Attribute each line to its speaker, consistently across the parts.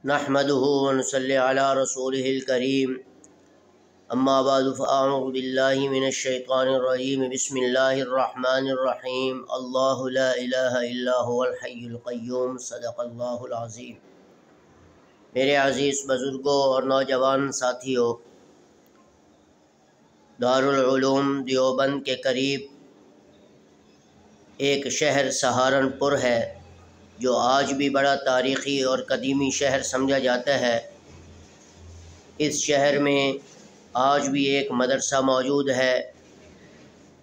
Speaker 1: نحمده ونصلي على رسوله الكريم اما بعد فاعوذ بالله من الشيطان الرجيم بسم الله الرحمن الرحيم الله لا اله الا هو الحي القيوم صدق اللہ العظیم۔ میرے عزیز بزرگوں اور نوجوان ساتھیوں، دارالعلوم دیوبند کے قریب ایک شہر سہارنپور ہے جو آج بھی بڑا تاریخی اور قدیمی شہر سمجھا جاتا ہے۔ اس شہر میں آج بھی ایک مدرسہ موجود ہے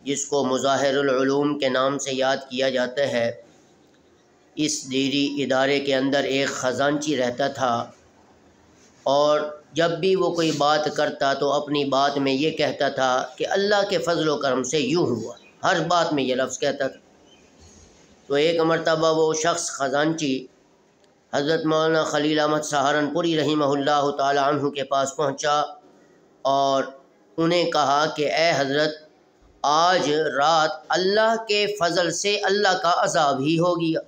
Speaker 1: جس کو مظاہر العلوم کے نام سے یاد کیا جاتا ہے۔ اس دینی ادارے کے اندر ایک خزانچی رہتا تھا اور جب بھی وہ کوئی بات کرتا تو اپنی بات میں یہ کہتا تھا کہ اللہ کے فضل و کرم سے یوں ہوا، ہر بات میں یہ لفظ کہتا تھا۔ تو ایک مرتبہ وہ شخص خزانچی حضرت مولانا خلیل احمد سہارنپوری رحمہ اللہ تعالی عنہ کے پاس پہنچا اور انہیں کہا کہ اے حضرت، آج رات اللہ کے فضل سے اللہ کا عذاب ہی ہو گیا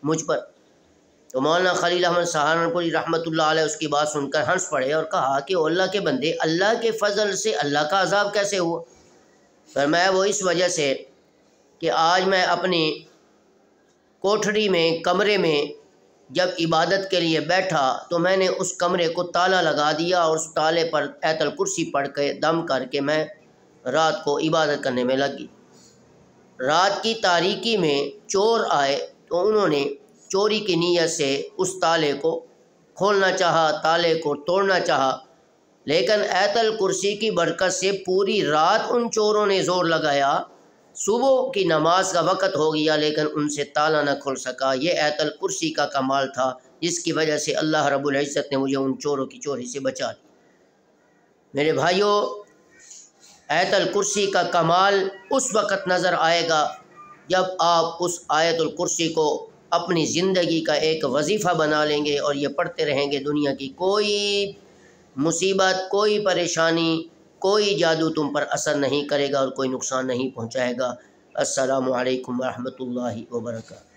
Speaker 1: مجھ پر۔ تو مولانا خلیل احمد سہارنپوری رحمۃ اللہ علیہ اس کی بات سن کر ہنس پڑے اور کہا کہ اللہ کے بندے، اللہ کے فضل سے اللہ کا عذاب کیسے ہوا؟ فرمایا وہ اس وجہ سے کہ آج میں اپنی کوٹھری میں، کمرے میں جب عبادت کے لیے بیٹھا تو میں نے اس کمرے کو تالا لگا دیا اور اس تالے پر آیت الکرسی پڑھ کے دم کر کے میں رات کو عبادت کرنے میں لگی۔ رات کی تاریکی میں چور آئے تو انہوں نے چوری کی نیت سے اس تالے کو کھولنا چاہا، تالے کو توڑنا چاہا، لیکن آیت الکرسی کی برکت سے پوری رات ان چوروں نے زور لگایا، صبح کی نماز کا وقت ہو گیا لیکن ان سے تالا نہ کھل سکا۔ یہ آیت الکرسی کا کمال تھا جس کی وجہ سے اللہ رب العزت نے مجھے ان چوروں کی چوری سے بچا لیا۔ میرے بھائیوں، آیت الکرسی کا کمال اس وقت نظر آئے گا جب آپ اس آیت الکرسی کو اپنی زندگی کا ایک وظیفہ بنا لیں گے اور یہ پڑھتے رہیں گے۔ دنیا کی کوئی مصیبت، کوئی پریشانی، کوئی جادو تم پر اثر نہیں کرے گا اور کوئی نقصان نہیں پہنچائے گا۔ السلام علیکم ورحمۃ اللہ وبرکاتہ۔